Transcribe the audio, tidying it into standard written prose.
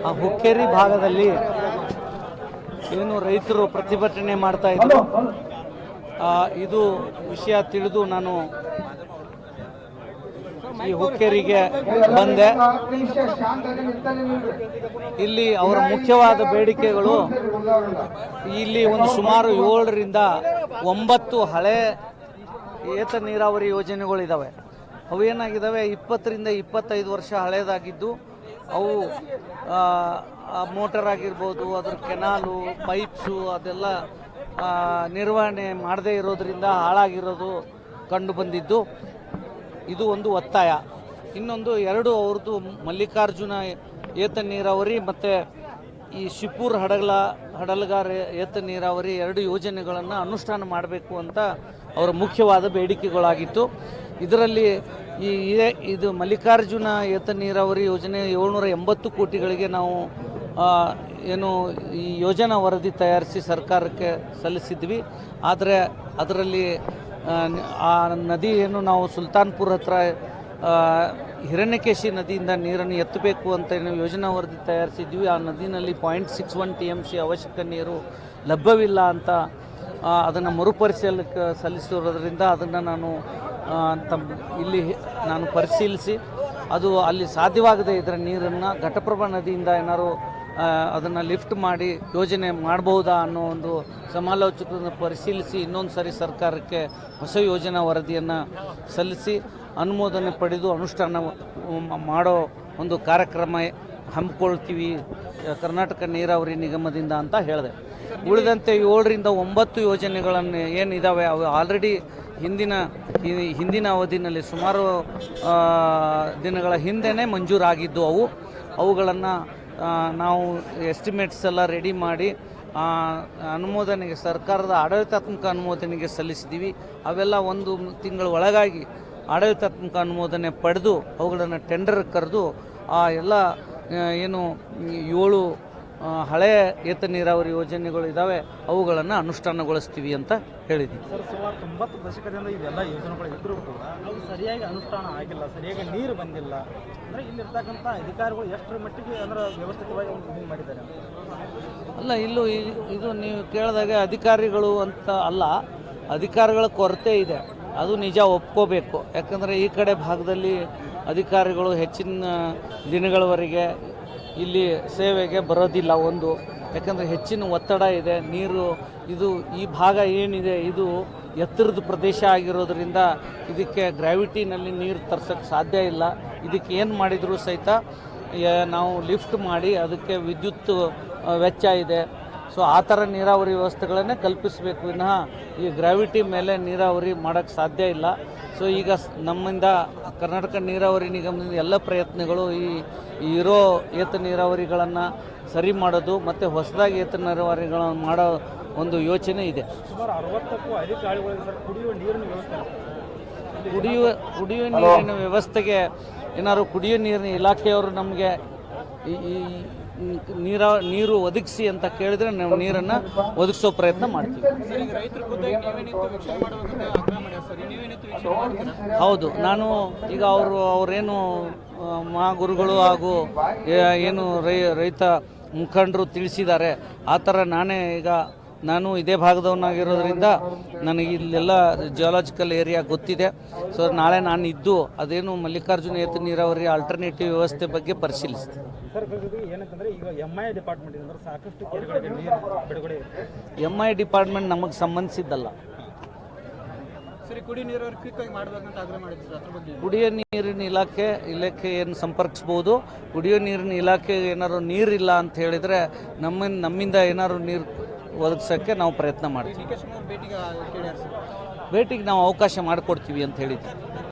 ಆ ಹುಕ್ಕೇರಿ ಭಾಗದಲ್ಲಿ ಏನು ರೈತರು ಪ್ರತಿಭಟನೆ ಮಾಡ್ತಾ ಇದ್ರು, ಇದು ವಿಷಯ ತಿಳಿದು ನಾನು ಈ ಹುಕ್ಕೇರಿಗೆ ಬಂದೆ. ಇಲ್ಲಿ ಅವರ ಮುಖ್ಯವಾದ ಬೇಡಿಕೆಗಳು, ಇಲ್ಲಿ ಒಂದು ಸುಮಾರು 7 ರಿಂದ 9 ಹಳೆ ಏತ ನೀರಾವರಿ ಯೋಜನೆಗಳಿದ್ದಾವೆ. ಅವು ಏನಾಗಿದ್ದಾವೆ, 20 ರಿಂದ 25 ವರ್ಷ ಹಳೇದಾಗಿದ್ದು, ಅವು ಮೋಟರ್ ಆಗಿರ್ಬೋದು, ಅದ್ರ ಕೆನಾಲು ಪೈಪ್ಸು ಅದೆಲ್ಲ ನಿರ್ವಹಣೆ ಮಾಡದೇ ಇರೋದರಿಂದ ಹಾಳಾಗಿರೋದು ಕಂಡು ಬಂದಿದ್ದು. ಇದು ಒಂದು ಒತ್ತಾಯ. ಇನ್ನೊಂದು 2 ಅವ್ರದ್ದು ಮಲ್ಲಿಕಾರ್ಜುನ ಏತ ನೀರಾವರಿ ಮತ್ತು ಈ ಶಿಪೂರ್ ಹಡಲ್ಗಾರ ಏತ ನೀರಾವರಿ 2 ಯೋಜನೆಗಳನ್ನು ಅನುಷ್ಠಾನ ಮಾಡಬೇಕು ಅಂತ ಅವರ ಮುಖ್ಯವಾದ ಬೇಡಿಕೆಗಳಾಗಿತ್ತು. ಇದರಲ್ಲಿ ಇದು ಮಲ್ಲಿಕಾರ್ಜುನ ಏತ ನೀರಾವರಿ ಯೋಜನೆ 780 ಕೋಟಿಗಳಿಗೆ ನಾವು ಏನು ಈ ಯೋಜನಾ ವರದಿ ತಯಾರಿಸಿ ಸರ್ಕಾರಕ್ಕೆ ಸಲ್ಲಿಸಿದ್ವಿ. ಆದರೆ ಅದರಲ್ಲಿ ಆ ನದಿ ಏನು ನಾವು ಸುಲ್ತಾನ್ಪುರ ಹತ್ರ ಹಿರಣ್ಯಕೇಶಿ ನದಿಯಿಂದ ನೀರನ್ನು ಎತ್ತಬೇಕು ಅಂತ ಏನು ಯೋಜನಾ ವರದಿ ತಯಾರಿಸಿದ್ವಿ. ಆ ನದಿನಲ್ಲಿ 0.61 TMC ಅವಶ್ಯಕ ನೀರು ಲಭ್ಯವಿಲ್ಲ ಅಂತ ಅದನ್ನು ಮರುಪರಿಶೀಲನೆಗೆ ಸಲ್ಲಿಸಿರೋದ್ರಿಂದ ಅದನ್ನು ನಾನು ಪರಿಶೀಲಿಸಿ ಅದು ಅಲ್ಲಿ ಸಾಧ್ಯವಾಗದೇ ಇದರ ನೀರನ್ನು ಘಟಪ್ರಭಾ ನದಿಯಿಂದ ಏನಾದ್ರು ಅದನ್ನು ಲಿಫ್ಟ್ ಮಾಡಿ ಯೋಜನೆ ಮಾಡಬಹುದಾ ಅನ್ನೋ ಒಂದು ಸಮಾಲೋಚನೆಯನ್ನು ಪರಿಶೀಲಿಸಿ ಇನ್ನೊಂದು ಸರಿ ಸರ್ಕಾರಕ್ಕೆ ಹೊಸ ಯೋಜನಾ ವರದಿಯನ್ನು ಸಲ್ಲಿಸಿ ಅನುಮೋದನೆ ಪಡೆದು ಅನುಷ್ಠಾನ ಮಾಡೋ ಒಂದು ಕಾರ್ಯಕ್ರಮ ಹಮ್ಮಿಕೊಳ್ತೀವಿ ಕರ್ನಾಟಕ ನೀರಾವರಿ ನಿಗಮದಿಂದ ಅಂತ ಹೇಳಿದೆ. ಉಳಿದಂತೆ 7 ರಿಂದ 9 ಯೋಜನೆಗಳನ್ನು ಏನಿದ್ದಾವೆ ಅವು ಆಲ್ರೆಡಿ ಹಿಂದಿನ ಅವಧಿನಲ್ಲಿ ಸುಮಾರು ದಿನಗಳ ಹಿಂದೆಯೇ ಮಂಜೂರಾಗಿದ್ದು ಅವುಗಳನ್ನು ನಾವು ಎಸ್ಟಿಮೇಟ್ಸ್ ಎಲ್ಲ ರೆಡಿ ಮಾಡಿ ಅನುಮೋದನೆಗೆ ಸರ್ಕಾರದ ಆಡಳಿತಾತ್ಮಕ ಅನುಮೋದನೆಗೆ ಸಲ್ಲಿಸಿದ್ದೀವಿ. ಅವೆಲ್ಲ 1 ತಿಂಗಳ ಒಳಗಾಗಿ ಆಡಳಿತಾತ್ಮಕ ಅನುಮೋದನೆ ಪಡೆದು ಅವುಗಳನ್ನು ಟೆಂಡರ್ ಕರೆದು ಆ ಎಲ್ಲ ಏನು 7 ಹಳೆಯ ಏತ ನೀರಾವರಿ ಯೋಜನೆಗಳು ಇದ್ದಾವೆ ಅವುಗಳನ್ನು ಅನುಷ್ಠಾನಗೊಳಿಸ್ತೀವಿ ಅಂತ ಹೇಳಿದ್ದೀವಿ. ಸರ್, ಸುಮಾರು 90 ದಶಕದಿಂದ ಇವೆಲ್ಲ ಯೋಜನೆಗಳು ಇದ್ರೂ ಕೂಡ ಅವು ಸರಿಯಾಗಿ ಅನುಷ್ಠಾನ ಆಗಿಲ್ಲ, ಸರಿಯಾಗಿ ನೀರು ಬಂದಿಲ್ಲ. ಅಂದರೆ ಇಲ್ಲಿರ್ತಕ್ಕಂಥ ಅಧಿಕಾರಿಗಳು ಎಷ್ಟರ ಮಟ್ಟಿಗೆ ಅಂದ್ರೆ ವ್ಯವಸ್ಥಿತವಾಗಿ ಇದು ಮಾಡಿದ್ದಾರೆ ಅಲ್ಲ, ಇದು ನೀವು ಕೇಳಿದಾಗ ಅಧಿಕಾರಿಗಳು ಅಂತ ಅಲ್ಲ, ಅಧಿಕಾರಿಗಳ ಕೊರತೆ ಇದೆ, ಅದು ನಿಜ ಒಪ್ಕೋಬೇಕು. ಯಾಕಂದರೆ ಈ ಕಡೆ ಭಾಗದಲ್ಲಿ ಅಧಿಕಾರಿಗಳು ಹೆಚ್ಚಿನ ದಿನಗಳವರೆಗೆ ಇಲ್ಲಿ ಸೇವೆಗೆ ಬರೋದಿಲ್ಲ. ಯಾಕಂದರೆ ಹೆಚ್ಚಿನ ಒತ್ತಡ ಇದೆ. ನೀರು ಈ ಭಾಗ ಏನಿದೆ ಇದು ಎತ್ತರದ ಪ್ರದೇಶ ಆಗಿರೋದ್ರಿಂದ ಇದಕ್ಕೆ ಗ್ರಾವಿಟಿನಲ್ಲಿ ನೀರು ತರ್ಸೋಕ್ಕೆ ಸಾಧ್ಯ ಇಲ್ಲ. ಇದಕ್ಕೆ ಏನು ಮಾಡಿದರೂ ಸಹಿತ ನಾವು ಲಿಫ್ಟ್ ಮಾಡಿ ಅದಕ್ಕೆ ವಿದ್ಯುತ್ ವೆಚ್ಚ ಇದೆ. ಸೊ ಆ ಥರ ನೀರಾವರಿ ವ್ಯವಸ್ಥೆಗಳನ್ನೇ ಕಲ್ಪಿಸಬೇಕು, ವಿನಃ ಈ ಗ್ರಾವಿಟಿ ಮೇಲೆ ನೀರಾವರಿ ಮಾಡೋಕ್ಕೆ ಸಾಧ್ಯ ಇಲ್ಲ. ಸೊ ಈಗ ನಮ್ಮಿಂದ ಕರ್ನಾಟಕ ನೀರಾವರಿ ನಿಗಮದಿಂದ ಎಲ್ಲ ಪ್ರಯತ್ನಗಳು ಇರೋ ಏತ ನೀರಾವರಿಗಳನ್ನು ಸರಿ ಮಾಡೋದು ಮತ್ತು ಹೊಸದಾಗಿ ಏತ ನೀರಾವರಿಗಳನ್ನು ಮಾಡೋ ಒಂದು ಯೋಚನೆ ಇದೆ. ಸುಮಾರು 60ಕ್ಕೂ ಅಧಿಕ ಹಳ್ಳಿಗಳಲ್ಲಿ ಸರ್ ಕುಡಿಯುವ ನೀರಿನ ವ್ಯವಸ್ಥೆ, ಕುಡಿಯುವ ನೀರಿನ ವ್ಯವಸ್ಥೆಗೆ ಏನಾದ್ರು ಕುಡಿಯುವ ನೀರಿನ ಇಲಾಖೆಯವರು ನಮಗೆ ನೀರು ಒದಗಿಸಿ ಅಂತ ಕೇಳಿದ್ರೆ ನಾವು ನೀರನ್ನು ಒದಗಿಸೋ ಪ್ರಯತ್ನ ಮಾಡ್ತೀವಿ. ಹೌದು, ನಾನು ಈಗ ಅವರೇನು ಮಹಾಗುರುಗಳು ಹಾಗೂ ಏನು ರೈತ ಮುಖಂಡರು ತಿಳಿಸಿದ್ದಾರೆ, ಆ ಥರ ನಾನು ಇದೇ ಭಾಗದವನಾಗಿರೋದ್ರಿಂದ ನನಗೆ ಇಲ್ಲೆಲ್ಲ ಜಿಯಾಲಜಿಕಲ್ ಏರಿಯಾ ಗೊತ್ತಿದೆ. ಸೊ ನಾಳೆ ನಾನು ಇದ್ದು ಅದೇನು ಮಲ್ಲಿಕಾರ್ಜುನ ಏತ ನೀರಾವರಿ ಆಲ್ಟರ್ನೇಟಿವ್ ವ್ಯವಸ್ಥೆ ಬಗ್ಗೆ ಪರಿಶೀಲಿಸ್ತೀನಿ. ಸರ್, ಏನಂತಂದರೆ ಈಗ MI ಡಿಪಾರ್ಟ್ಮೆಂಟ್ ಅಂದ್ರೆ ಸಾಕಷ್ಟು ಕೆರೆಗಳಿಗೆ ನೀರು ಬಿಡುಗಡೆ. MI ಡಿಪಾರ್ಟ್ಮೆಂಟ್ ನಮಗೆ ಸಂಬಂಧಿಸಿದ್ದಲ್ಲ. ಸರಿ, ಕುಡಿಯ ನೀರಾವರಿ ಕ್ವಿಕ್ಕಾಗಿ ಮಾಡಬೇಕಂತ ಆಗ್ರಹ ಮಾಡಿದ್ರು. ಅದ್ರ ಬಗ್ಗೆ ಕುಡಿಯೋ ನೀರಿನ ಇಲಾಖೆ ಏನು ಸಂಪರ್ಕಿಸ್ಬೋದು. ಕುಡಿಯೋ ನೀರಿನ ಇಲಾಖೆ ಏನಾದ್ರು ನೀರಿಲ್ಲ ಅಂತ ಹೇಳಿದರೆ ನಮ್ಮಿಂದ ಏನಾದ್ರು ನೀರು ಒದಗಿಸೋಕ್ಕೆ ನಾವು ಪ್ರಯತ್ನ ಮಾಡ್ತೀವಿ. ಭೇಟಿಗೆ ನಾವು ಅವಕಾಶ ಮಾಡಿಕೊಡ್ತೀವಿ ಅಂತ ಹೇಳಿದ್ವಿ.